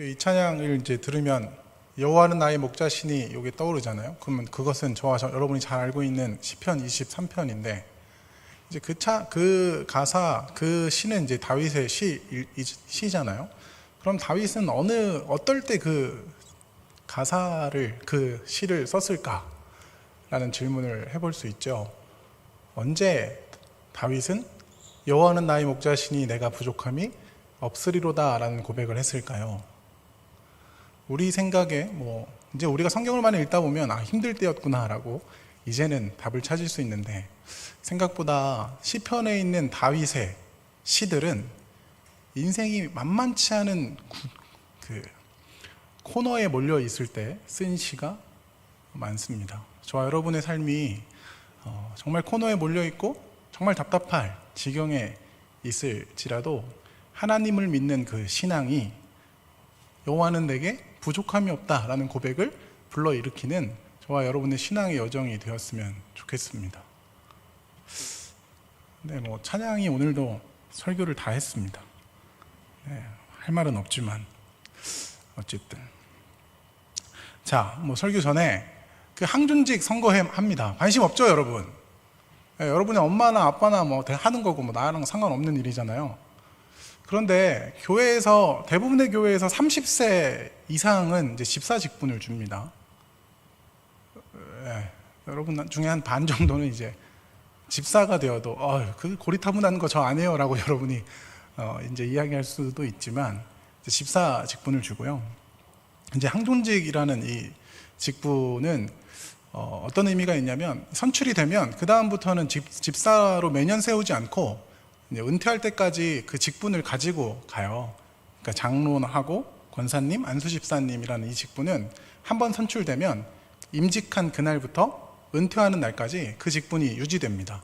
이 찬양을 이제 들으면 여호와는 나의 목자시니 이게 떠오르잖아요. 그러면 그것은 여러분이 잘 알고 있는 시편 23편인데 이제 그 가사 그 시는 이제 다윗의 시잖아요. 그럼 다윗은 어떨 때 그 가사를 그 시를 썼을까라는 질문을 해볼 수 있죠. 언제 다윗은 여호와는 나의 목자시니 내가 부족함이 없으리로다라는 고백을 했을까요? 우리 생각에 이제 우리가 성경을 많이 읽다 보면 힘들 때였구나라고 이제는 답을 찾을 수 있는데 생각보다 시편에 있는 다윗의 시들은 인생이 만만치 않은 그 코너에 몰려 있을 때 쓴 시가 많습니다. 저와 여러분의 삶이 정말 코너에 몰려 있고 정말 답답할 지경에 있을지라도 하나님을 믿는 그 신앙이 여호와는 내게 부족함이 없다라는 고백을 불러일으키는 저와 여러분의 신앙의 여정이 되었으면 좋겠습니다. 네, 찬양이 오늘도 설교를 다 했습니다. 네, 할 말은 없지만 어쨌든 자, 설교 전에 그 항존직 선거합니다. 관심 없죠, 여러분? 네, 여러분의 엄마나 아빠나 하는 거고 나랑 상관없는 일이잖아요. 그런데 대부분의 교회에서 30세 이상은 이제 집사 직분을 줍니다. 네, 여러분 중에 한 반 정도는 이제 집사가 되어도 그 고리타분한 거 저 안 해요라고 여러분이 이제 이야기할 수도 있지만 이제 집사 직분을 주고요. 이제 항존직이라는 이 직분은 어떤 의미가 있냐면 선출이 되면 그 다음부터는 집사로 매년 세우지 않고 이제 은퇴할 때까지 그 직분을 가지고 가요. 그러니까 장로하고 권사님, 안수집사님이라는 이 직분은 한번 선출되면 임직한 그날부터 은퇴하는 날까지 그 직분이 유지됩니다.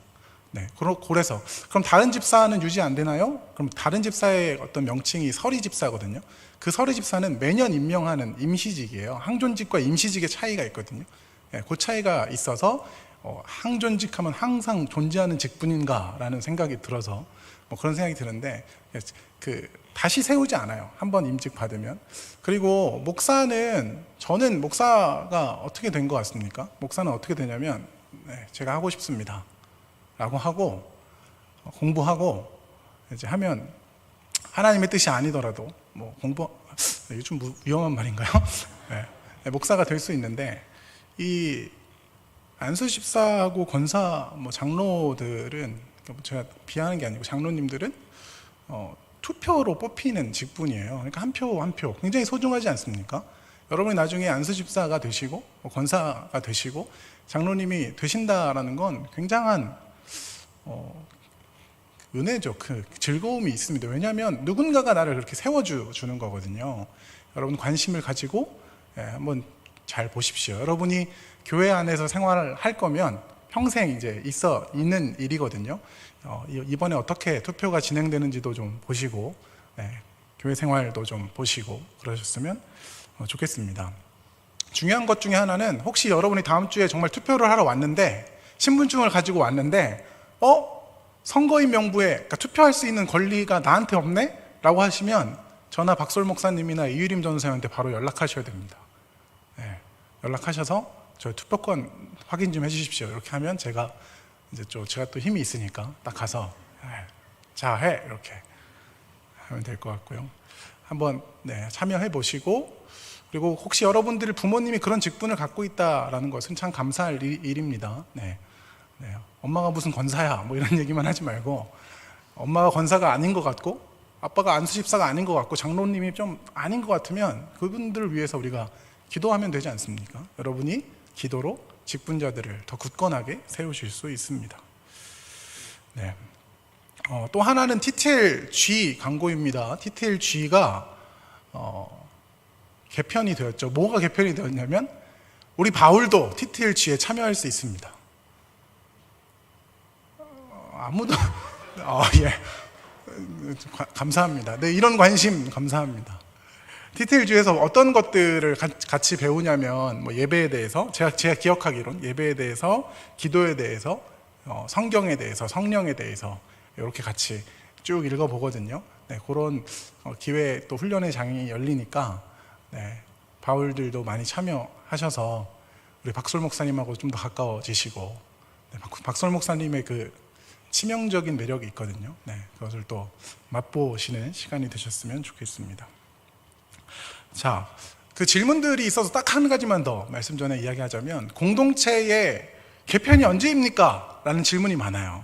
네, 그래서 그럼 다른 집사는 유지 안 되나요? 그럼 다른 집사의 어떤 명칭이 서리집사거든요. 그 서리집사는 매년 임명하는 임시직이에요. 항존직과 임시직의 차이가 있거든요. 네, 그 차이가 있어서 항존직하면 항상 존재하는 직분인가라는 생각이 들어서 그런 생각이 드는데 다시 세우지 않아요. 한번 임직 받으면. 그리고 저는 목사가 어떻게 된 것 같습니까? 목사는 어떻게 되냐면 제가 하고 싶습니다 라고 하고 공부하고 이제 하면 하나님의 뜻이 아니더라도 이게 좀 위험한 말인가요? 네, 목사가 될 수 있는데 이 안수집사하고 권사 장로들은 제가 비하하는 게 아니고 장로님들은 투표로 뽑히는 직분이에요. 그러니까 한 표 굉장히 소중하지 않습니까? 여러분이 나중에 안수집사가 되시고 권사가 되시고 장로님이 되신다라는 건 굉장한 은혜죠. 그 즐거움이 있습니다. 왜냐하면 누군가가 나를 그렇게 세워주는 거거든요. 여러분 관심을 가지고 한번 잘 보십시오. 여러분이 교회 안에서 생활을 할 거면 평생 이제 있는 일이거든요. 이번에 어떻게 투표가 진행되는지도 좀 보시고 교회 생활도 좀 보시고 그러셨으면 좋겠습니다. 중요한 것 중에 하나는 혹시 여러분이 다음 주에 정말 투표를 하러 왔는데 신분증을 가지고 왔는데 선거인 명부에 그러니까 투표할 수 있는 권리가 나한테 없네? 라고 하시면 저나 박솔 목사님이나 이유림 전사님한테 바로 연락하셔야 됩니다. 연락하셔서 저 투표권 확인 좀 해주십시오. 이렇게 하면 제가 또 힘이 있으니까 딱 가서 자 해 이렇게 하면 될 것 같고요. 한번 참여해 보시고 그리고 혹시 여러분들의 부모님이 그런 직분을 갖고 있다라는 것은 참 감사할 일입니다. 엄마가 무슨 권사야 이런 얘기만 하지 말고 엄마가 권사가 아닌 것 같고 아빠가 안수집사가 아닌 것 같고 장로님이 좀 아닌 것 같으면 그분들을 위해서 우리가 기도하면 되지 않습니까? 여러분이 기도로 직분자들을 더 굳건하게 세우실 수 있습니다. 네. 또 하나는 TTL-G 광고입니다. TTL-G가 개편이 되었죠. 뭐가 개편이 되었냐면 우리 바울도 TTL-G에 참여할 수 있습니다. 아무도 감사합니다. 네, 이런 관심 감사합니다. TTL-G에서 어떤 것들을 같이 배우냐면 예배에 대해서 제가 기억하기론 예배에 대해서 기도에 대해서 성경에 대해서 성령에 대해서 이렇게 같이 쭉 읽어보거든요. 그런 기회 또 훈련의 장이 열리니까 네, 바울들도 많이 참여하셔서 우리 박솔 목사님하고 좀 더 가까워지시고, 네, 박솔 목사님의 그 치명적인 매력이 있거든요. 네, 그것을 또 맛보시는 시간이 되셨으면 좋겠습니다. 자, 그 질문들이 있어서 딱 한 가지만 더 말씀 전에 이야기하자면, 공동체의 개편이 언제입니까? 라는 질문이 많아요.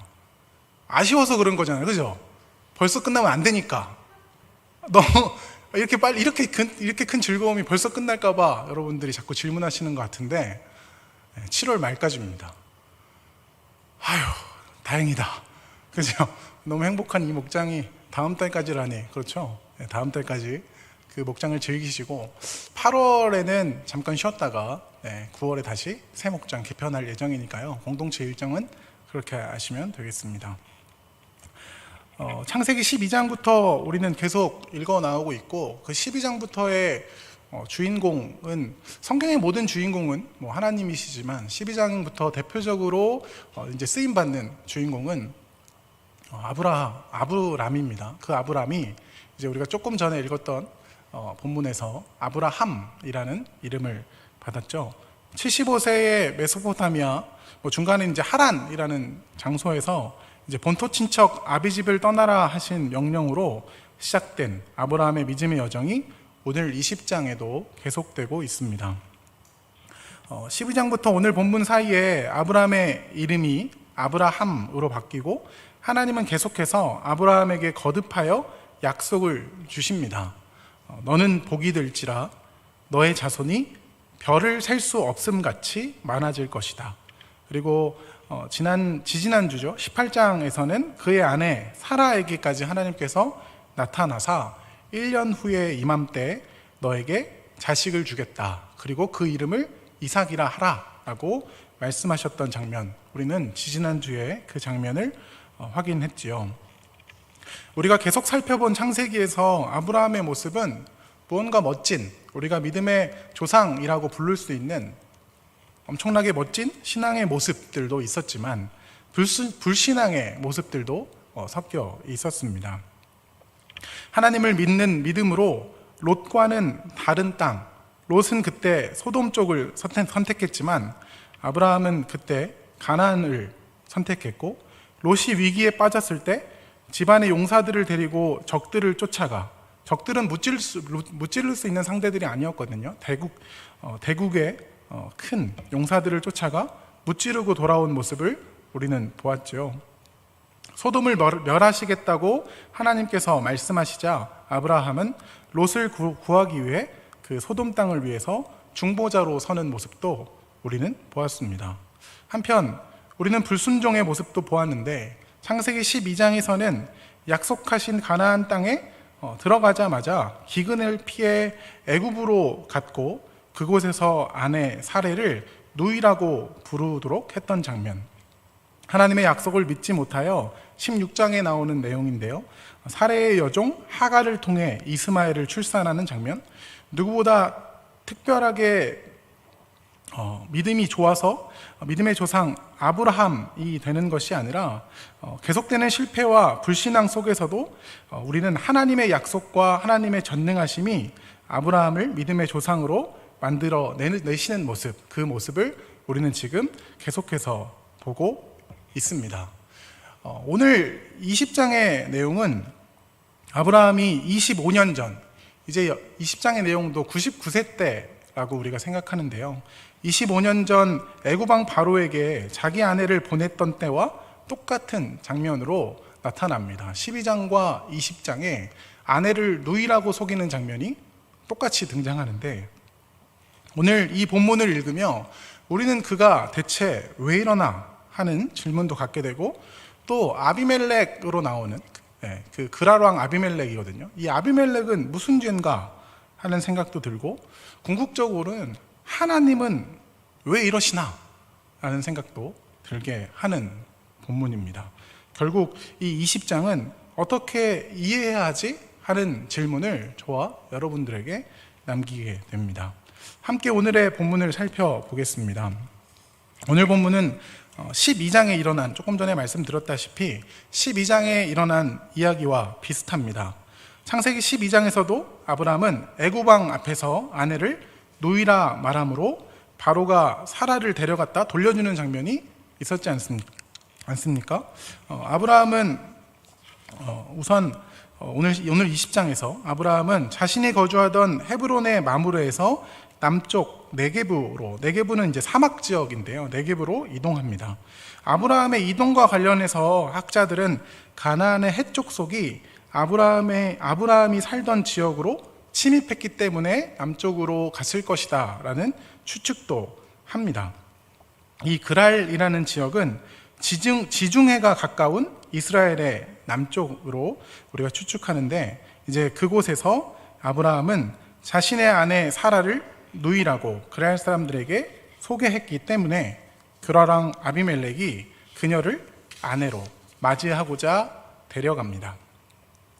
아쉬워서 그런 거잖아요, 그죠? 벌써 끝나면 안 되니까. 너무 이렇게 빨리 이렇게 큰 즐거움이 벌써 끝날까봐 여러분들이 자꾸 질문하시는 것 같은데, 7월 말까지입니다. 아유, 다행이다, 그죠? 너무 행복한 이 목장이 다음 달까지라니. 그렇죠? 다음 달까지 그 목장을 즐기시고 8월에는 잠깐 쉬었다가 9월에 다시 새 목장 개편할 예정이니까요. 공동체 일정은 그렇게 하시면 되겠습니다. 창세기 12장부터 우리는 계속 읽어 나오고 있고, 그 12장부터의 주인공은, 성경의 모든 주인공은 뭐 하나님이시지만 12장부터 대표적으로 이제 쓰임 받는 주인공은 아브라함입니다. 그 아브라함이 이제 우리가 조금 전에 읽었던 본문에서 아브라함이라는 이름을 받았죠. 75세의 메소포타미아, 중간에 이제 하란이라는 장소에서 이제 본토 친척 아비집을 떠나라 하신 명령으로 시작된 아브라함의 믿음의 여정이 오늘 20장에도 계속되고 있습니다. 12장부터 오늘 본문 사이에 아브라함의 이름이 아브라함으로 바뀌고, 하나님은 계속해서 아브라함에게 거듭하여 약속을 주십니다. 너는 복이 될지라 너의 자손이 별을 셀 수 없음같이 많아질 것이다. 그리고 지지난주죠, 18장에서는 그의 아내 사라에게까지 하나님께서 나타나사 1년 후에 이맘때 너에게 자식을 주겠다, 그리고 그 이름을 이삭이라 하라 라고 말씀하셨던 장면, 우리는 지지난주에 그 장면을 확인했지요. 우리가 계속 살펴본 창세기에서 아브라함의 모습은 무언가 멋진, 우리가 믿음의 조상이라고 부를 수 있는 엄청나게 멋진 신앙의 모습들도 있었지만 불신앙의 모습들도 섞여 있었습니다. 하나님을 믿는 믿음으로 롯과는 다른 땅, 롯은 그때 소돔 쪽을 선택했지만 아브라함은 그때 가나안을 선택했고, 롯이 위기에 빠졌을 때 집안의 용사들을 데리고 적들을 쫓아가, 적들은 무찌를 수 있는 상대들이 아니었거든요. 대국의 큰 용사들을 쫓아가 무찌르고 돌아온 모습을 우리는 보았죠. 소돔을 멸하시겠다고 하나님께서 말씀하시자 아브라함은 롯을 구하기 위해 그 소돔 땅을 위해서 중보자로 서는 모습도 우리는 보았습니다. 한편 우리는 불순종의 모습도 보았는데, 창세기 12장에서는 약속하신 가나안 땅에 들어가자마자 기근을 피해 애굽으로 갔고, 그곳에서 아내 사레를 누이라고 부르도록 했던 장면, 하나님의 약속을 믿지 못하여 16장에 나오는 내용인데요, 사레의 여종 하갈을 통해 이스마엘을 출산하는 장면, 누구보다 특별하게 믿음이 좋아서 믿음의 조상 아브라함이 되는 것이 아니라, 계속되는 실패와 불신앙 속에서도 우리는 하나님의 약속과 하나님의 전능하심이 아브라함을 믿음의 조상으로 만들어 내시는 모습, 그 모습을 우리는 지금 계속해서 보고 있습니다. 오늘 20장의 내용은 아브라함이 25년 전, 이제 20장의 내용도 99세 때라고 우리가 생각하는데요, 25년 전 애굽왕 바로에게 자기 아내를 보냈던 때와 똑같은 장면으로 나타납니다. 12장과 20장에 아내를 누이라고 속이는 장면이 똑같이 등장하는데, 오늘 이 본문을 읽으며 우리는 그가 대체 왜 이러나 하는 질문도 갖게 되고, 또 아비멜렉으로 나오는 그 그랄왕 아비멜렉이거든요. 이 아비멜렉은 무슨 죄인가 하는 생각도 들고, 궁극적으로는 하나님은 왜 이러시나 라는 생각도 들게 하는 본문입니다. 결국 이 20장은 어떻게 이해해야 하지 하는 질문을 저와 여러분들에게 남기게 됩니다. 함께 오늘의 본문을 살펴보겠습니다. 오늘 본문은 12장에 일어난, 조금 전에 말씀드렸다시피 12장에 일어난 이야기와 비슷합니다. 창세기 12장에서도 아브라함은 애굽 왕 앞에서 아내를 노이라 말함으로 바로가 사라를 데려갔다 돌려주는 장면이 있었지 않습니까? 아브라함은 우선 오늘 20장에서 아브라함은 자신이 거주하던 헤브론의 마므르에서 남쪽 네게브는 이제 사막 지역인데요. 네게브로 이동합니다. 아브라함의 이동과 관련해서 학자들은 가나안의 해쪽 속이 아브라함이 살던 지역으로 침입했기 때문에 남쪽으로 갔을 것이다 라는 추측도 합니다. 이 그랄이라는 지역은 지중해가 가까운 이스라엘의 남쪽으로 우리가 추측하는데, 이제 그곳에서 아브라함은 자신의 아내 사라를 누이라고 그랄 사람들에게 소개했기 때문에 그랄 왕 아비멜렉이 그녀를 아내로 맞이하고자 데려갑니다.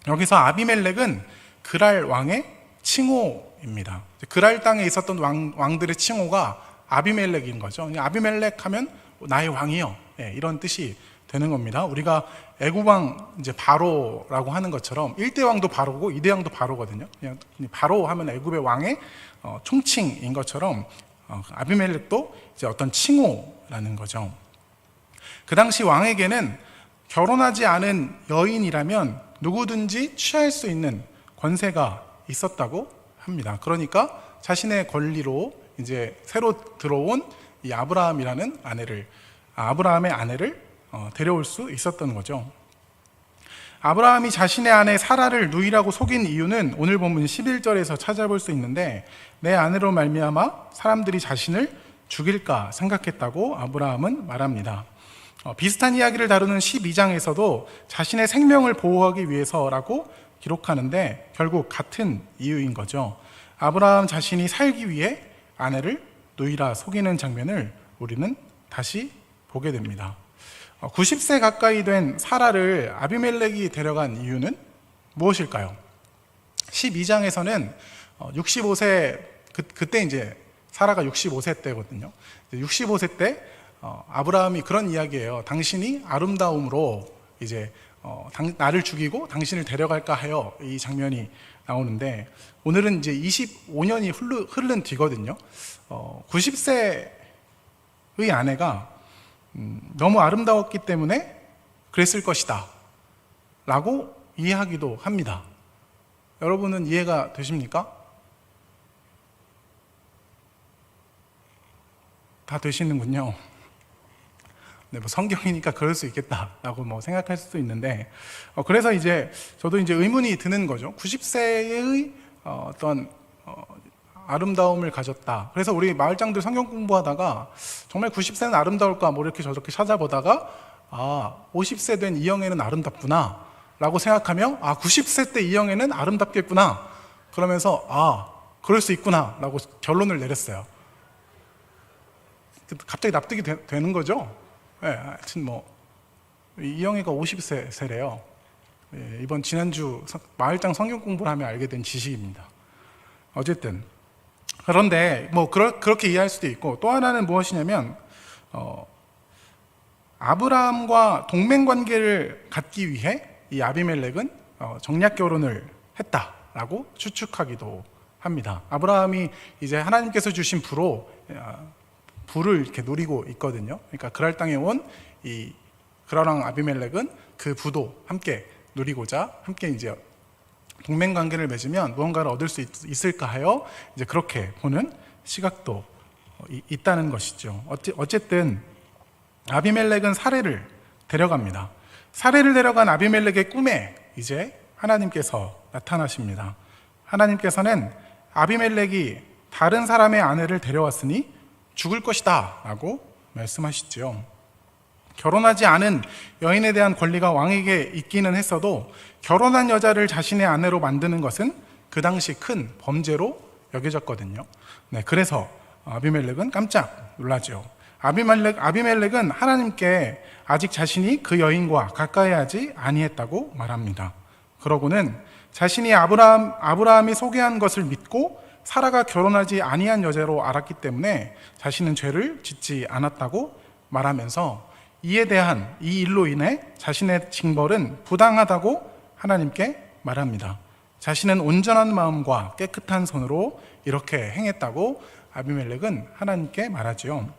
여기서 아비멜렉은 그랄 왕의 칭호입니다. 그랄 땅에 있었던 왕들의 칭호가 아비멜렉인 거죠. 아비멜렉 하면 나의 왕이요, 이런 뜻이 되는 겁니다. 우리가 애굽 왕 이제 바로라고 하는 것처럼 1대 왕도 바로고 2대 왕도 바로거든요. 그냥 바로 하면 애굽의 왕의 총칭인 것처럼 아비멜렉도 이제 어떤 칭호라는 거죠. 그 당시 왕에게는 결혼하지 않은 여인이라면 누구든지 취할 수 있는 권세가 있었다고 합니다. 그러니까 자신의 권리로 이제 새로 들어온 이 아브라함의 아내를 데려올 수 있었던 거죠. 아브라함이 자신의 아내 사라를 누이라고 속인 이유는 오늘 본문 11절에서 찾아볼 수 있는데, 내 아내로 말미암아 사람들이 자신을 죽일까 생각했다고 아브라함은 말합니다. 비슷한 이야기를 다루는 12장에서도 자신의 생명을 보호하기 위해서라고 기록하는데 결국 같은 이유인 거죠. 아브라함 자신이 살기 위해 아내를 누이라 속이는 장면을 우리는 다시 보게 됩니다. 90세 가까이 된 사라를 아비멜렉이 데려간 이유는 무엇일까요? 12장에서는 65세, 그때 이제 사라가 65세 때거든요. 65세 때 아브라함이 그런 이야기예요. 당신이 아름다움으로 이제 나를 죽이고 당신을 데려갈까 하여, 이 장면이 나오는데, 오늘은 이제 25년이 흐른 뒤거든요. 90세의 아내가 너무 아름다웠기 때문에 그랬을 것이다 라고 이해하기도 합니다. 여러분은 이해가 되십니까? 다 되시는군요. 네, 뭐 성경이니까 그럴 수 있겠다라고 생각할 수도 있는데, 그래서 이제 저도 이제 의문이 드는 거죠. 90세의 어떤 아름다움을 가졌다. 그래서 우리 마을장들 성경 공부하다가 정말 90세는 아름다울까 이렇게 저렇게 찾아보다가 50세 된 이영애는 아름답구나 라고 생각하며 90세 때 이영애는 아름답겠구나 그러면서 그럴 수 있구나 라고 결론을 내렸어요. 갑자기 납득이 되는 거죠. 하여튼 이영애가 50세래요. 이번 지난주 마을장 성경 공부를 하며 알게 된 지식입니다. 어쨌든 그런데 그렇게 이해할 수도 있고, 또 하나는 무엇이냐면 아브라함과 동맹 관계를 갖기 위해 이 아비멜렉은 정략 결혼을 했다라고 추측하기도 합니다. 아브라함이 이제 하나님께서 주신 부를 이렇게 누리고 있거든요. 그러니까 그랄 땅에 온 이 그랄 왕 아비멜렉은 그 부도 함께 누리고자 함께 이제 동맹 관계를 맺으면 무언가를 얻을 수 있을까 하여 이제 그렇게 보는 시각도 있다는 것이죠. 어쨌든 아비멜렉은 사레를 데려갑니다. 사레를 데려간 아비멜렉의 꿈에 이제 하나님께서 나타나십니다. 하나님께서는 아비멜렉이 다른 사람의 아내를 데려왔으니 죽을 것이다 라고 말씀하시죠. 결혼하지 않은 여인에 대한 권리가 왕에게 있기는 했어도 결혼한 여자를 자신의 아내로 만드는 것은 그 당시 큰 범죄로 여겨졌거든요. 네, 그래서 아비멜렉은 깜짝 놀라죠. 아비멜렉은 하나님께 아직 자신이 그 여인과 가까이 하지 아니했다고 말합니다. 그러고는 자신이 아브라함이 소개한 것을 믿고 사라가 결혼하지 아니한 여자로 알았기 때문에 자신은 죄를 짓지 않았다고 말하면서 이 일로 인해 자신의 징벌은 부당하다고 하나님께 말합니다. 자신은 온전한 마음과 깨끗한 손으로 이렇게 행했다고 아비멜렉은 하나님께 말하지요.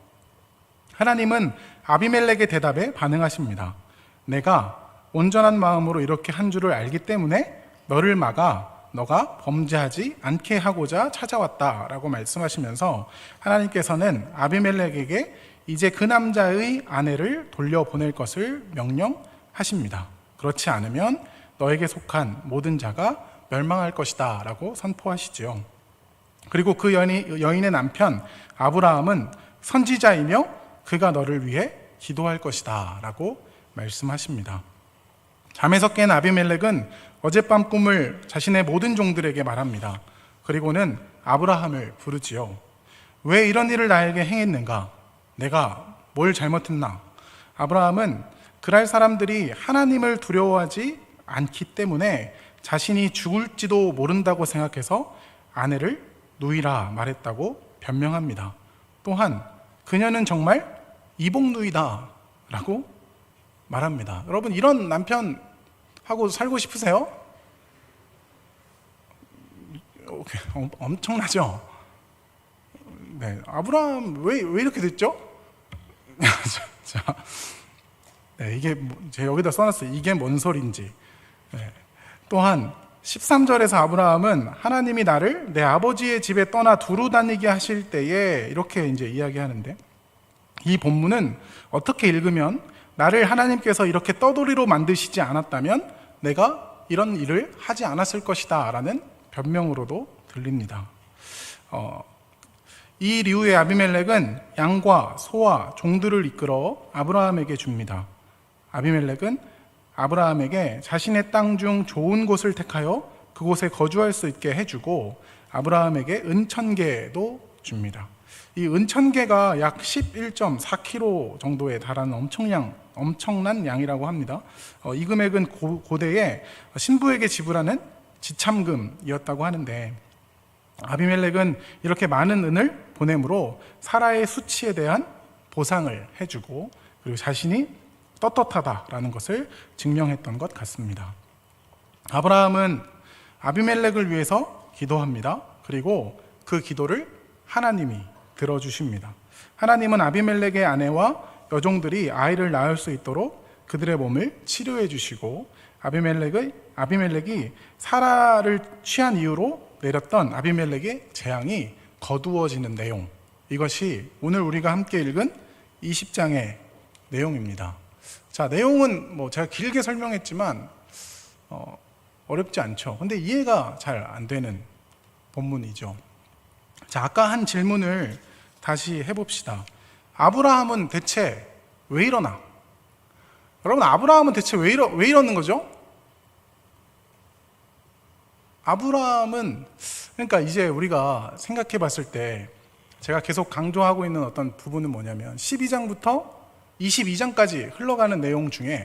하나님은 아비멜렉의 대답에 반응하십니다. 내가 온전한 마음으로 이렇게 한 줄을 알기 때문에 너를 막아 너가 범죄하지 않게 하고자 찾아왔다라고 말씀하시면서 하나님께서는 아비멜렉에게 이제 그 남자의 아내를 돌려보낼 것을 명령하십니다. 그렇지 않으면 너에게 속한 모든 자가 멸망할 것이다 라고 선포하시지요. 그리고 그 여인의 남편 아브라함은 선지자이며 그가 너를 위해 기도할 것이다 라고 말씀하십니다. 잠에서 깬 아비멜렉은 어젯밤 꿈을 자신의 모든 종들에게 말합니다. 그리고는 아브라함을 부르지요. 왜 이런 일을 나에게 행했는가? 내가 뭘 잘못했나? 아브라함은 그랄 사람들이 하나님을 두려워하지 않기 때문에 자신이 죽을지도 모른다고 생각해서 아내를 누이라 말했다고 변명합니다. 또한 그녀는 정말 이복누이다 라고 말합니다. 여러분, 이런 남편하고 살고 싶으세요? 엄청나죠? 네, 아브라함 왜 이렇게 됐죠? 자, 네, 이게 제가 여기다 써놨어요. 이게 뭔 소린지. 네. 또한 13절에서 아브라함은 하나님이 나를 내 아버지의 집에 떠나 두루 다니게 하실 때에 이렇게 이제 이야기하는데, 이 본문은 어떻게 읽으면 나를 하나님께서 이렇게 떠돌이로 만드시지 않았다면 내가 이런 일을 하지 않았을 것이다 라는 변명으로도 들립니다. 이 이후에 아비멜렉은 양과 소와 종들을 이끌어 아브라함에게 줍니다. 아비멜렉은 아브라함에게 자신의 땅 중 좋은 곳을 택하여 그곳에 거주할 수 있게 해주고 아브라함에게 은 1000개도 줍니다. 이 은 1000개가 약 11.4kg 정도에 달하는 엄청난 양이라고 합니다. 이 금액은 고대에 신부에게 지불하는 지참금이었다고 하는데, 아비멜렉은 이렇게 많은 은을 보냄으로 사라의 수치에 대한 보상을 해주고 그리고 자신이 떳떳하다라는 것을 증명했던 것 같습니다. 아브라함은 아비멜렉을 위해서 기도합니다. 그리고 그 기도를 하나님이 들어주십니다. 하나님은 아비멜렉의 아내와 여종들이 아이를 낳을 수 있도록 그들의 몸을 치료해 주시고 아비멜렉이 사라를 취한 이유로 내렸던 아비멜렉의 재앙이 거두어지는 내용, 이것이 오늘 우리가 함께 읽은 20장의 내용입니다. 자, 내용은 제가 길게 설명했지만 어렵지 않죠. 근데 이해가 잘 안 되는 본문이죠. 자, 아까 한 질문을 다시 해봅시다. 아브라함은 대체 왜 이러나? 여러분, 아브라함은 대체 왜 이러는 거죠? 아브라함은, 그러니까 이제 우리가 생각해 봤을 때 제가 계속 강조하고 있는 어떤 부분은 뭐냐면 12장부터 22장까지 흘러가는 내용 중에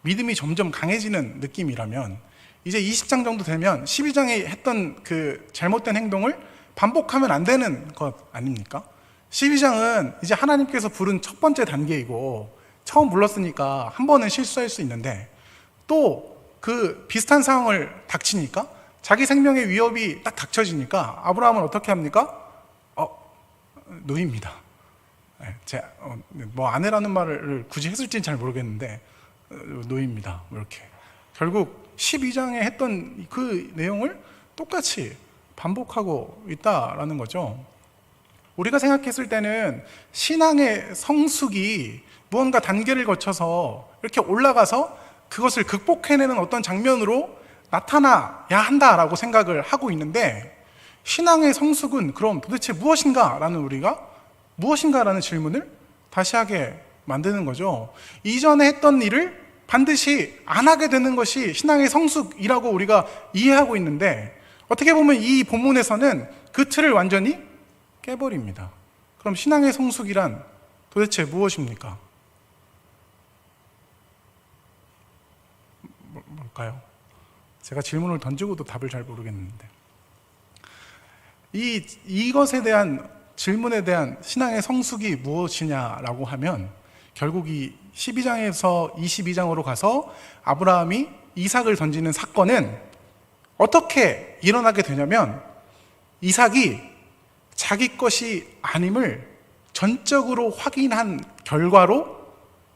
믿음이 점점 강해지는 느낌이라면 이제 20장 정도 되면 12장에 했던 그 잘못된 행동을 반복하면 안 되는 것 아닙니까? 12장은 이제 하나님께서 부른 첫 번째 단계이고 처음 불렀으니까 한 번은 실수할 수 있는데 또 그 비슷한 상황을 닥치니까 자기 생명의 위협이 딱 닥쳐지니까 아브라함은 어떻게 합니까? 노입니다. 아내라는 말을 굳이 했을지는 잘 모르겠는데 노입니다. 이렇게 결국 12장에 했던 그 내용을 똑같이 반복하고 있다라는 거죠. 우리가 생각했을 때는 신앙의 성숙이 무언가 단계를 거쳐서 이렇게 올라가서 그것을 극복해내는 어떤 장면으로 나타나야 한다라고 생각을 하고 있는데, 신앙의 성숙은 그럼 도대체 무엇인가라는 질문을 다시 하게 만드는 거죠. 이전에 했던 일을 반드시 안 하게 되는 것이 신앙의 성숙이라고 우리가 이해하고 있는데, 어떻게 보면 이 본문에서는 그 틀을 완전히 깨버립니다. 그럼 신앙의 성숙이란 도대체 무엇입니까? 뭘까요? 제가 질문을 던지고도 답을 잘 모르겠는데, 이것에 대한 질문에 대한 신앙의 성숙이 무엇이냐라고 하면 결국 이 12장에서 22장으로 가서 아브라함이 이삭을 던지는 사건은 어떻게 일어나게 되냐면 이삭이 자기 것이 아님을 전적으로 확인한 결과로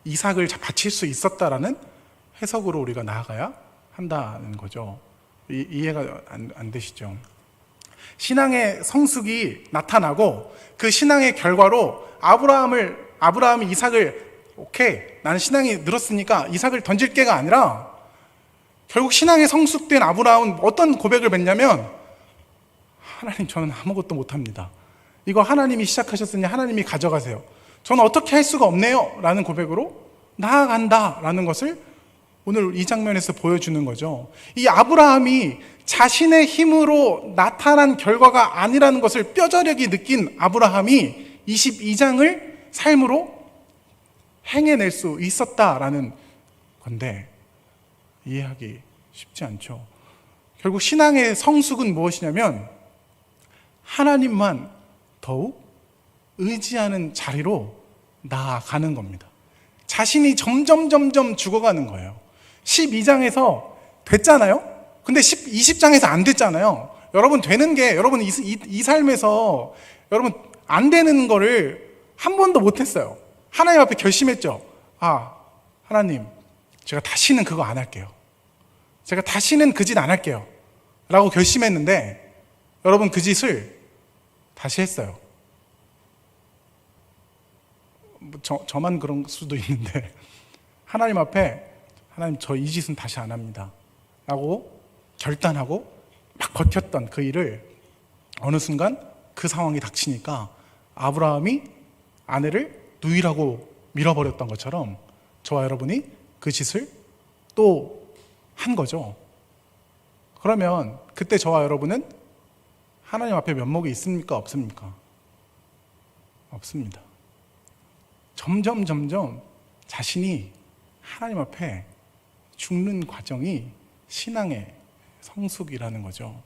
이삭을 바칠 수 있었다라는 해석으로 우리가 나아가야 한다는 거죠. 이해가 안 되시죠? 신앙의 성숙이 나타나고 그 신앙의 결과로 아브라함이 이삭을 오케이, 나는 신앙이 늘었으니까 이삭을 던질게가 아니라 결국 신앙에 성숙된 아브라함은 어떤 고백을 맺냐면 하나님, 저는 아무것도 못합니다. 이거 하나님이 시작하셨으니 하나님이 가져가세요. 저는 어떻게 할 수가 없네요 라는 고백으로 나아간다 라는 것을 오늘 이 장면에서 보여주는 거죠. 이 아브라함이 자신의 힘으로 나타난 결과가 아니라는 것을 뼈저리게 느낀 아브라함이 22장을 삶으로 행해낼 수 있었다라는 건데 이해하기 쉽지 않죠. 결국 신앙의 성숙은 무엇이냐면 하나님만 더욱 의지하는 자리로 나아가는 겁니다. 자신이 점점 죽어가는 거예요. 12장에서 됐잖아요? 근데 20장에서 안 됐잖아요. 여러분, 되는 게, 여러분 이 삶에서 여러분 안 되는 거를 한 번도 못 했어요. 하나님 앞에 결심했죠. 하나님, 제가 다시는 그거 안 할게요. 제가 다시는 그 짓 안 할게요 라고 결심했는데 여러분 그 짓을 다시 했어요. 저만 그런 수도 있는데 하나님 앞에 하나님, 저 이 짓은 다시 안 합니다 라고 결단하고 막 버텼던 그 일을 어느 순간 그 상황이 닥치니까 아브라함이 아내를 누이라고 밀어버렸던 것처럼 저와 여러분이 그 짓을 또 한 거죠. 그러면 그때 저와 여러분은 하나님 앞에 면목이 있습니까? 없습니까? 없습니다. 점점 자신이 하나님 앞에 죽는 과정이 신앙의 성숙이라는 거죠.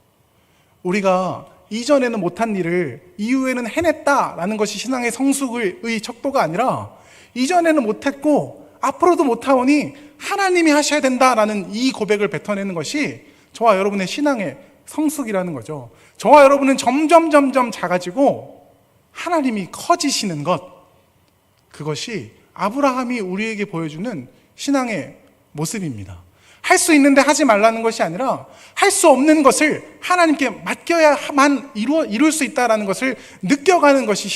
우리가 이전에는 못한 일을 이후에는 해냈다라는 것이 신앙의 성숙의 척도가 아니라 이전에는 못했고 앞으로도 못하오니 하나님이 하셔야 된다라는 이 고백을 뱉어내는 것이 저와 여러분의 신앙의 성숙이라는 거죠. 저와 여러분은 점점 작아지고 하나님이 커지시는 것, 그것이 아브라함이 우리에게 보여주는 신앙의 모습입니다. 할 수 있는데 하지 말라는 것이 아니라 할 수 없는 것을 하나님께 맡겨야만 이룰 수 있다는 것을 느껴가는 것이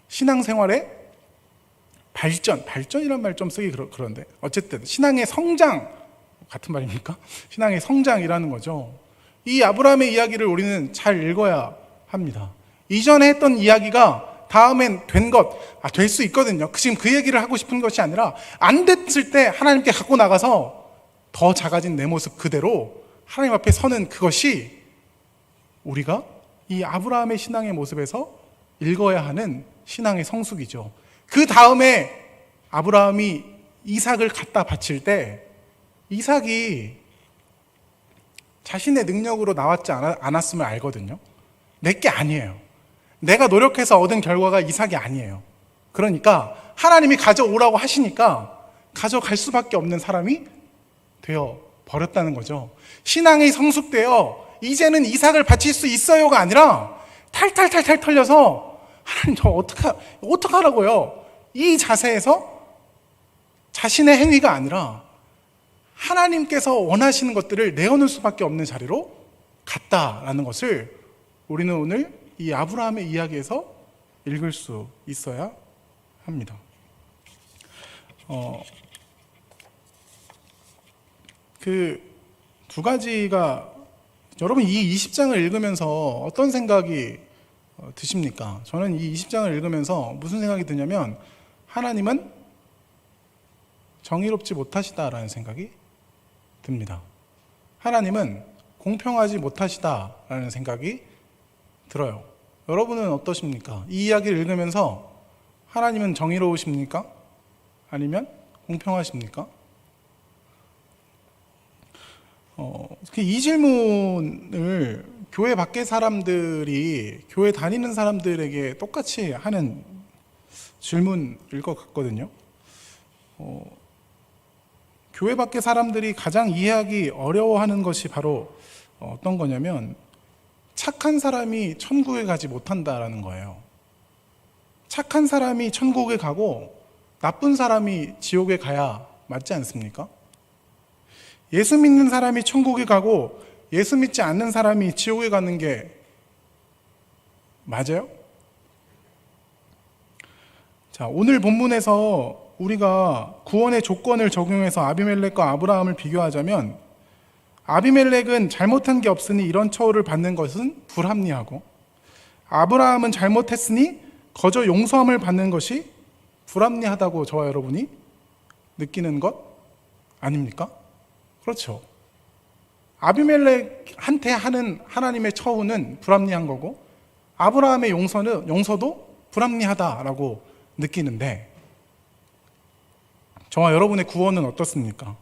신앙생활의 발전이란 말 좀 쓰기 그런데 어쨌든 신앙의 성장, 같은 말입니까? 신앙의 성장이라는 거죠. 이 아브라함의 이야기를 우리는 잘 읽어야 합니다. 이전에 했던 이야기가 다음엔 될 수 있거든요. 지금 그 얘기를 하고 싶은 것이 아니라 안 됐을 때 하나님께 갖고 나가서 더 작아진 내 모습 그대로 하나님 앞에 서는 그것이 우리가 이 아브라함의 신앙의 모습에서 읽어야 하는 신앙의 성숙이죠. 그 다음에 아브라함이 이삭을 갖다 바칠 때 이삭이 자신의 능력으로 나왔지 않았음을 알거든요. 내게 아니에요. 내가 노력해서 얻은 결과가 이삭이 아니에요. 그러니까 하나님이 가져오라고 하시니까 가져갈 수밖에 없는 사람이 되어 버렸다는 거죠. 신앙이 성숙되어 이제는 이삭을 바칠 수 있어요가 아니라 탈탈 털려서 하나님, 저 어떡하라고요? 이 자세에서 자신의 행위가 아니라 하나님께서 원하시는 것들을 내어놓을 수밖에 없는 자리로 갔다라는 것을 우리는 오늘 이 아브라함의 이야기에서 읽을 수 있어야 합니다. 그 두 가지가, 여러분 이 20장을 읽으면서 어떤 생각이 드십니까? 저는 이 20장을 읽으면서 무슨 생각이 드냐면 하나님은 정의롭지 못하시다라는 생각이 듭니다. 하나님은 공평하지 못하시다라는 생각이 들어요. 여러분은 어떠십니까? 이 이야기를 읽으면서 하나님은 정의로우십니까? 아니면 공평하십니까? 이 질문을 교회 밖의 사람들이 교회 다니는 사람들에게 똑같이 하는 질문일 것 같거든요. 교회 밖의 사람들이 가장 이해하기 어려워하는 것이 바로 어떤 거냐면 착한 사람이 천국에 가지 못한다라는 거예요. 착한 사람이 천국에 가고 나쁜 사람이 지옥에 가야 맞지 않습니까? 예수 믿는 사람이 천국에 가고 예수 믿지 않는 사람이 지옥에 가는 게 맞아요? 자, 오늘 본문에서 우리가 구원의 조건을 적용해서 아비멜렉과 아브라함을 비교하자면, 아비멜렉은 잘못한 게 없으니 이런 처우를 받는 것은 불합리하고, 아브라함은 잘못했으니 거저 용서함을 받는 것이 불합리하다고 저와 여러분이 느끼는 것 아닙니까? 그렇죠. 아비멜렉한테 하는 하나님의 처우는 불합리한 거고, 아브라함의 용서도 불합리하다라고 느끼는데, 저와 여러분의 구원은 어떻습니까?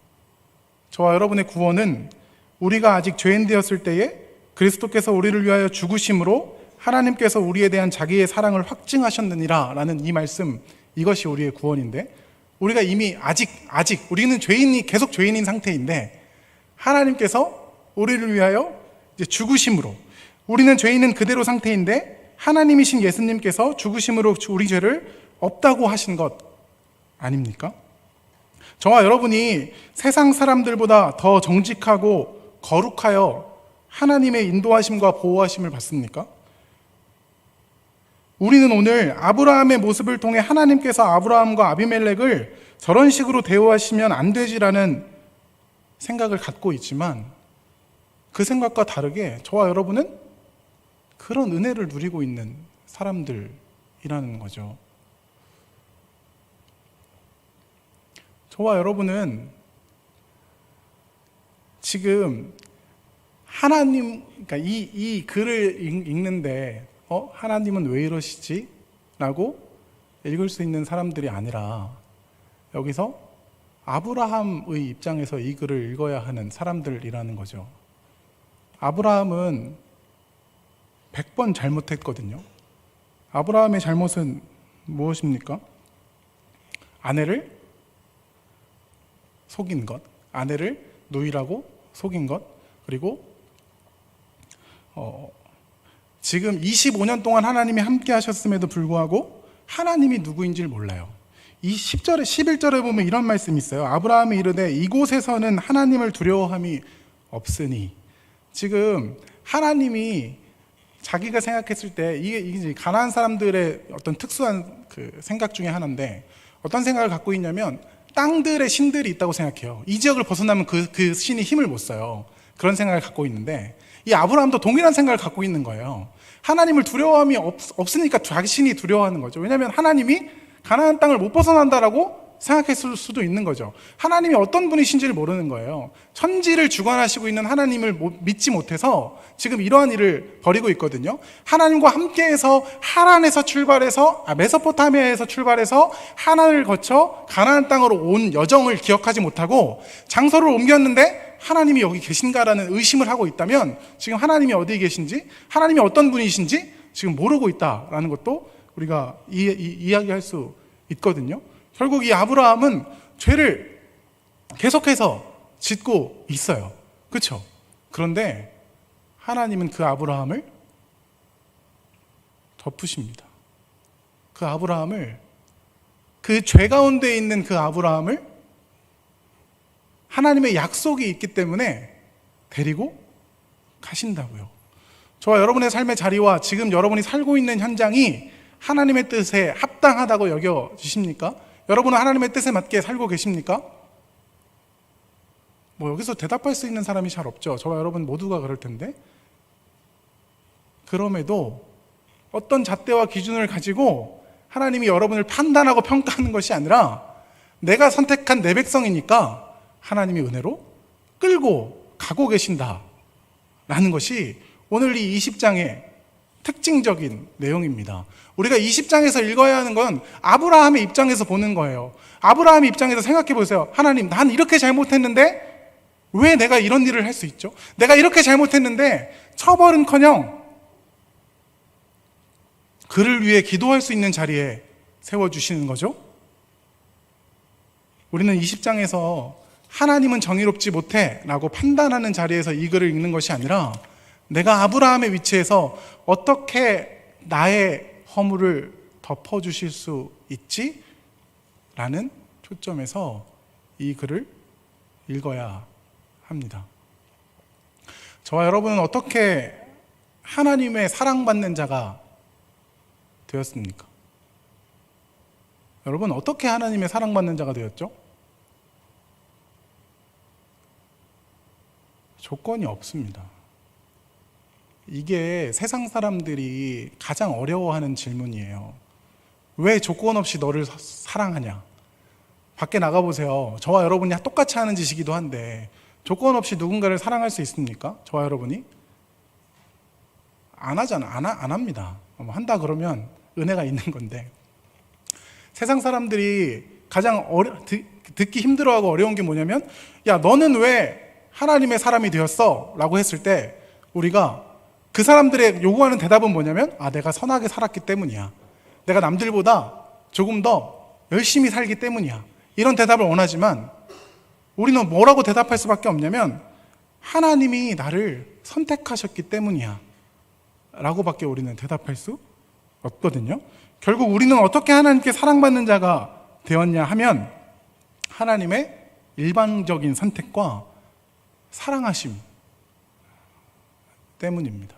저와 여러분의 구원은 우리가 아직 죄인 되었을 때에 그리스도께서 우리를 위하여 죽으심으로 하나님께서 우리에 대한 자기의 사랑을 확증하셨느니라 라는 이 말씀, 이것이 우리의 구원인데, 우리가 이미 아직 우리는 계속 죄인인 상태인데 하나님께서 우리를 위하여 이제 죽으심으로, 우리는 죄인은 그대로 상태인데 하나님이신 예수님께서 죽으심으로 우리 죄를 없다고 하신 것 아닙니까? 저와 여러분이 세상 사람들보다 더 정직하고 거룩하여 하나님의 인도하심과 보호하심을 받습니까? 우리는 오늘 아브라함의 모습을 통해 하나님께서 아브라함과 아비멜렉을 저런 식으로 대우하시면 안 되지라는 생각을 갖고 있지만, 그 생각과 다르게 저와 여러분은 그런 은혜를 누리고 있는 사람들이라는 거죠. 저와 여러분은 지금 하나님, 그러니까 이 글을 읽는데 하나님은 왜 이러시지? 라고 읽을 수 있는 사람들이 아니라, 여기서 아브라함의 입장에서 이 글을 읽어야 하는 사람들이라는 거죠. 아브라함은 100번 잘못했거든요. 아브라함의 잘못은 무엇입니까? 아내를 속인 것, 아내를 누이라고 속인 것, 그리고 지금 25년 동안 하나님이 함께 하셨음에도 불구하고 하나님이 누구인지를 몰라요. 이 10절에 11절에 보면 이런 말씀이 있어요. 아브라함이 이르되 이곳에서는 하나님을 두려워함이 없으니. 지금 하나님이 자기가 생각했을 때, 이게 가나안 사람들의 어떤 특수한 그 생각 중에 하나인데, 어떤 생각을 갖고 있냐면 땅들의 신들이 있다고 생각해요. 이 지역을 벗어나면 그 신이 힘을 못 써요. 그런 생각을 갖고 있는데, 이 아브라함도 동일한 생각을 갖고 있는 거예요. 하나님을 두려워함이 없으니까 자기 신이 두려워하는 거죠. 왜냐하면 하나님이 가나안 땅을 못 벗어난다라고 생각했을 수도 있는 거죠. 하나님이 어떤 분이신지를 모르는 거예요. 천지를 주관하시고 있는 하나님을 믿지 못해서 지금 이러한 일을 벌이고 있거든요. 하나님과 함께해서 하란에서 출발해서 메소포타미아에서 출발해서 하란을 거쳐 가나안 땅으로 온 여정을 기억하지 못하고 장소를 옮겼는데 하나님이 여기 계신가라는 의심을 하고 있다면, 지금 하나님이 어디에 계신지, 하나님이 어떤 분이신지 지금 모르고 있다라는 것도 우리가 이야기할 수 있거든요. 결국 이 아브라함은 죄를 계속해서 짓고 있어요. 그렇죠? 그런데 하나님은 그 아브라함을 덮으십니다. 그 아브라함을, 그 죄 가운데 있는 그 아브라함을 하나님의 약속이 있기 때문에 데리고 가신다고요. 저와 여러분의 삶의 자리와 지금 여러분이 살고 있는 현장이 하나님의 뜻에 합당하다고 여겨지십니까? 여러분은 하나님의 뜻에 맞게 살고 계십니까? 여기서 대답할 수 있는 사람이 잘 없죠. 저와 여러분 모두가 그럴 텐데. 그럼에도 어떤 잣대와 기준을 가지고 하나님이 여러분을 판단하고 평가하는 것이 아니라, 내가 선택한 내 백성이니까 하나님이 은혜로 끌고 가고 계신다라는 것이 오늘 이 20장의 특징적인 내용입니다. 우리가 20장에서 읽어야 하는 건 아브라함의 입장에서 보는 거예요. 아브라함의 입장에서 생각해 보세요. 하나님, 난 이렇게 잘못했는데 왜 내가 이런 일을 할 수 있죠? 내가 이렇게 잘못했는데 처벌은커녕 그를 위해 기도할 수 있는 자리에 세워주시는 거죠. 우리는 20장에서 하나님은 정의롭지 못해 라고 판단하는 자리에서 이 글을 읽는 것이 아니라 내가 아브라함의 위치에서 어떻게 나의 허물을 덮어주실 수 있지? 라는 초점에서 이 글을 읽어야 합니다. 저와 여러분은 어떻게 하나님의 사랑받는 자가 되었습니까? 여러분 어떻게 하나님의 사랑받는 자가 되었죠? 조건이 없습니다. 이게 세상 사람들이 가장 어려워하는 질문이에요. 왜 조건 없이 너를 사랑하냐? 밖에 나가보세요. 저와 여러분이 똑같이 하는 짓이기도 한데 조건 없이 누군가를 사랑할 수 있습니까? 저와 여러분이? 안 하잖아. 안 합니다. 한다 그러면 은혜가 있는 건데, 세상 사람들이 가장 듣기 힘들어하고 어려운 게 뭐냐면, 야 너는 왜 하나님의 사람이 되었어? 라고 했을 때 우리가 그 사람들의 요구하는 대답은 뭐냐면, 내가 선하게 살았기 때문이야. 내가 남들보다 조금 더 열심히 살기 때문이야. 이런 대답을 원하지만 우리는 뭐라고 대답할 수밖에 없냐면, 하나님이 나를 선택하셨기 때문이야 라고밖에 우리는 대답할 수 없거든요. 결국 우리는 어떻게 하나님께 사랑받는 자가 되었냐 하면 하나님의 일방적인 선택과 사랑하심 때문입니다.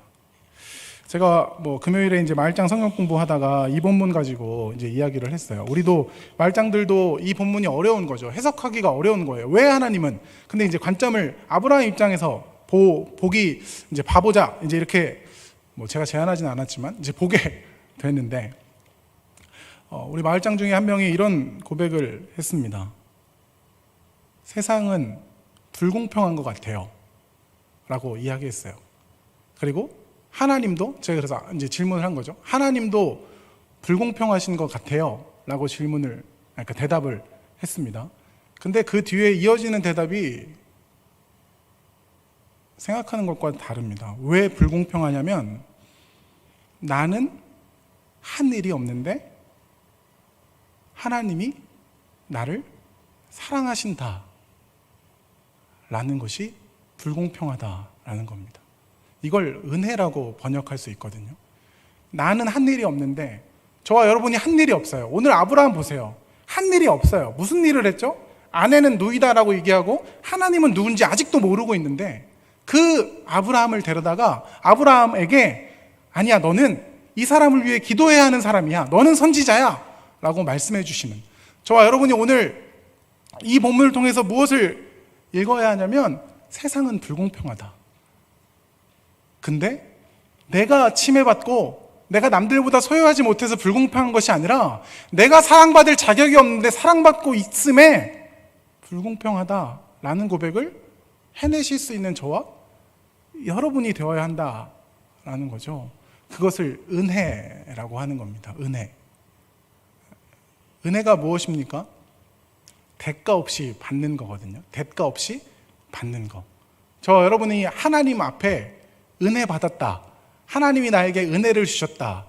제가 금요일에 이제 마일장 성경 공부하다가 이 본문 가지고 이제 이야기를 했어요. 우리도 마일장들도 이 본문이 어려운 거죠. 해석하기가 어려운 거예요. 왜 하나님은? 근데 이제 관점을 아브라함 입장에서 보기 이제 봐보자. 이제 이렇게 제가 제안하지는 않았지만 이제 보게 됐는데, 우리 마을장 중에 한 명이 이런 고백을 했습니다. 세상은 불공평한 것 같아요 라고 이야기했어요. 그리고 하나님도, 제가 그래서 이제 질문을 한 거죠. 하나님도 불공평하신 것 같아요 라고 대답을 했습니다. 근데 그 뒤에 이어지는 대답이 생각하는 것과 다릅니다. 왜 불공평하냐면, 나는 한 일이 없는데 하나님이 나를 사랑하신다 라는 것이 불공평하다라는 겁니다. 이걸 은혜라고 번역할 수 있거든요. 나는 한 일이 없는데, 저와 여러분이 한 일이 없어요. 오늘 아브라함 보세요. 한 일이 없어요. 무슨 일을 했죠? 아내는 누이다라고 얘기하고 하나님은 누군지 아직도 모르고 있는데, 그 아브라함을 데려다가 아브라함에게, 아니야 너는 이 사람을 위해 기도해야 하는 사람이야, 너는 선지자야 라고 말씀해 주시는, 저와 여러분이 오늘 이 본문을 통해서 무엇을 읽어야 하냐면, 세상은 불공평하다. 근데 내가 침해받고 내가 남들보다 소유하지 못해서 불공평한 것이 아니라, 내가 사랑받을 자격이 없는데 사랑받고 있음에 불공평하다라는 고백을 해내실 수 있는 저와 여러분이 되어야 한다라는 거죠. 그것을 은혜라고 하는 겁니다. 은혜가 무엇입니까? 대가 없이 받는 거거든요. 대가 없이 받는 거. 저 여러분이 하나님 앞에 은혜 받았다, 하나님이 나에게 은혜를 주셨다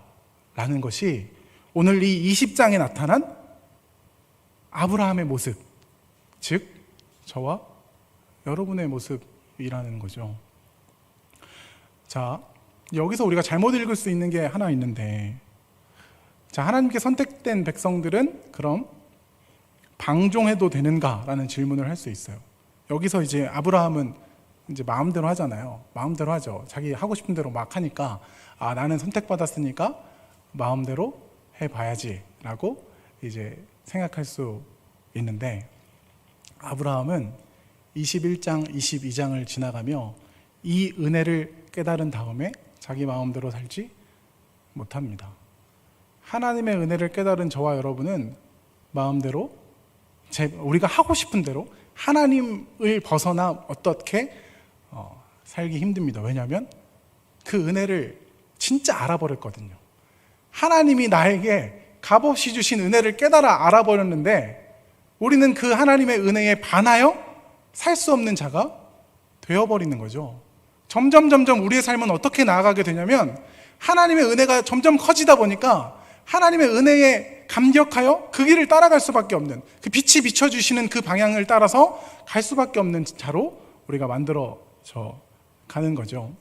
라는 것이 오늘 이 20장에 나타난 아브라함의 모습, 즉 저와 여러분의 모습이라는 거죠. 자, 여기서 우리가 잘못 읽을 수 있는 게 하나 있는데, 자, 하나님께 선택된 백성들은 그럼 방종해도 되는가라는 질문을 할 수 있어요. 여기서 이제 아브라함은 이제 마음대로 하잖아요. 마음대로 하죠. 자기 하고 싶은 대로 막 하니까, 나는 선택받았으니까 마음대로 해봐야지 라고 이제 생각할 수 있는데, 아브라함은 21장, 22장을 지나가며 이 은혜를 깨달은 다음에 자기 마음대로 살지 못합니다. 하나님의 은혜를 깨달은 저와 여러분은 마음대로 우리가 하고 싶은 대로 하나님을 벗어나 어떻게 살기 힘듭니다. 왜냐하면 그 은혜를 진짜 알아버렸거든요. 하나님이 나에게 값없이 주신 은혜를 깨달아 알아버렸는데, 우리는 그 하나님의 은혜에 반하여 살 수 없는 자가 되어버리는 거죠. 점점 우리의 삶은 어떻게 나아가게 되냐면, 하나님의 은혜가 점점 커지다 보니까 하나님의 은혜에 감격하여 그 길을 따라갈 수밖에 없는, 그 빛이 비춰주시는 그 방향을 따라서 갈 수밖에 없는 자로 우리가 만들어져 가는 거죠.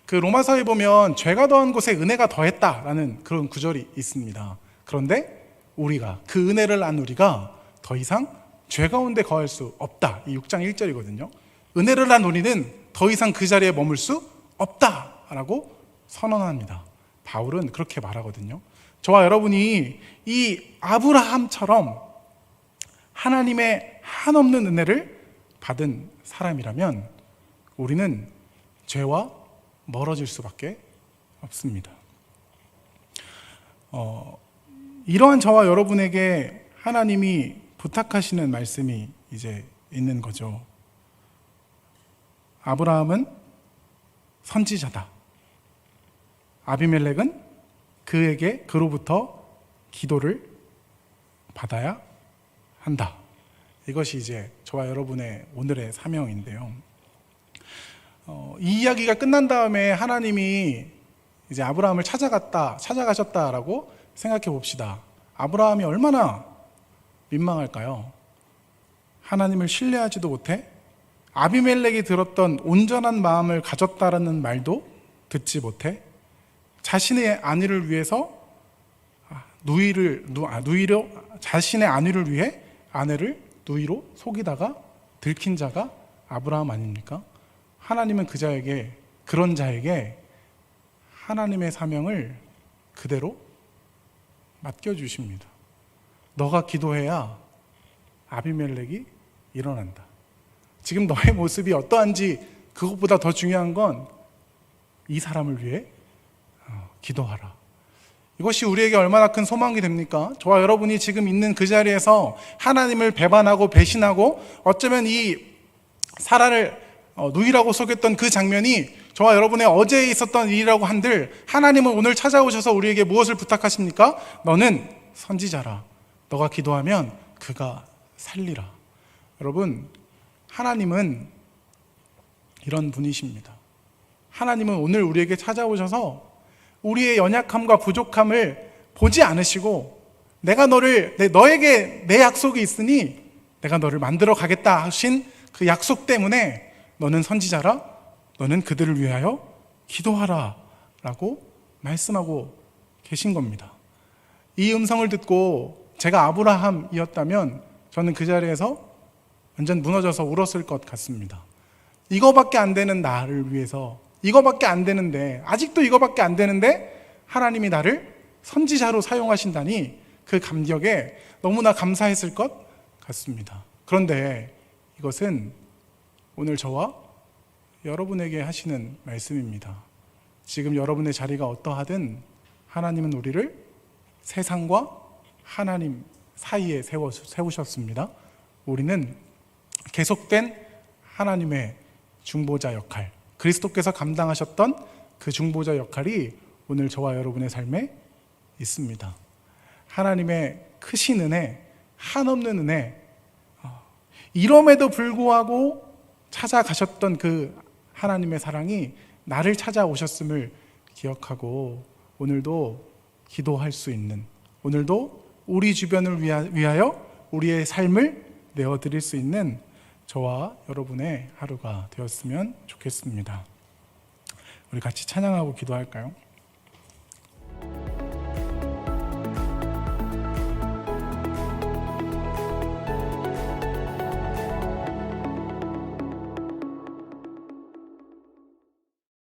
그 로마서에 보면 죄가 더한 곳에 은혜가 더했다라는 그런 구절이 있습니다. 그런데 우리가 그 은혜를 안 우리가 더 이상 죄 가운데 거할 수 없다. 이 6장 1절이거든요. 은혜를 안 우리는 더 이상 그 자리에 머물 수 없다라고 선언합니다. 바울은 그렇게 말하거든요. 저와 여러분이 이 아브라함처럼 하나님의 한없는 은혜를 받은 사람이라면 우리는 죄와 멀어질 수밖에 없습니다. 이러한 저와 여러분에게 하나님이 부탁하시는 말씀이 이제 있는 거죠. 아브라함은 선지자다. 아비멜렉은 그로부터 기도를 받아야 한다. 이것이 이제 저와 여러분의 오늘의 사명인데요. 이 이야기가 끝난 다음에 하나님이 이제 아브라함을 찾아가셨다라고 생각해 봅시다. 아브라함이 얼마나 민망할까요? 하나님을 신뢰하지도 못해 아비멜렉이 들었던 온전한 마음을 가졌다라는 말도 듣지 못해 자신의 안위를 위해서 자신의 안위를 위해 아내를 누이로 속이다가 들킨 자가 아브라함 아닙니까? 하나님은 그런 자에게 하나님의 사명을 그대로 맡겨주십니다. 너가 기도해야 아비멜렉이 일어난다. 지금 너의 모습이 어떠한지 그것보다 더 중요한 건 이 사람을 위해 기도하라. 이것이 우리에게 얼마나 큰 소망이 됩니까? 저와 여러분이 지금 있는 그 자리에서 하나님을 배반하고 배신하고 어쩌면 이 사라를 누이라고 속였던 그 장면이 저와 여러분의 어제에 있었던 일이라고 한들 하나님은 오늘 찾아오셔서 우리에게 무엇을 부탁하십니까? 너는 선지자라. 너가 기도하면 그가 살리라. 여러분, 하나님은 이런 분이십니다. 하나님은 오늘 우리에게 찾아오셔서 우리의 연약함과 부족함을 보지 않으시고 너에게 내 약속이 있으니 내가 너를 만들어 가겠다 하신 그 약속 때문에 너는 선지자라, 너는 그들을 위하여 기도하라 라고 말씀하고 계신 겁니다. 이 음성을 듣고 제가 아브라함이었다면 저는 그 자리에서 완전 무너져서 울었을 것 같습니다. 이거밖에 안 되는 나를 위해서, 이거밖에 안 되는데, 아직도 이거밖에 안 되는데 하나님이 나를 선지자로 사용하신다니 그 감격에 너무나 감사했을 것 같습니다. 그런데 이것은 오늘 저와 여러분에게 하시는 말씀입니다. 지금 여러분의 자리가 어떠하든 하나님은 우리를 세상과 하나님 사이에 세우셨습니다. 우리는 계속된 하나님의 중보자 역할, 그리스도께서 감당하셨던 그 중보자 역할이 오늘 저와 여러분의 삶에 있습니다. 하나님의 크신 은혜, 한없는 은혜, 이럼에도 불구하고 찾아가셨던 그 하나님의 사랑이 나를 찾아오셨음을 기억하고 오늘도 기도할 수 있는, 오늘도 우리 주변을 위하여 우리의 삶을 내어드릴 수 있는 저와 여러분의 하루가 되었으면 좋겠습니다. 우리 같이 찬양하고 기도할까요?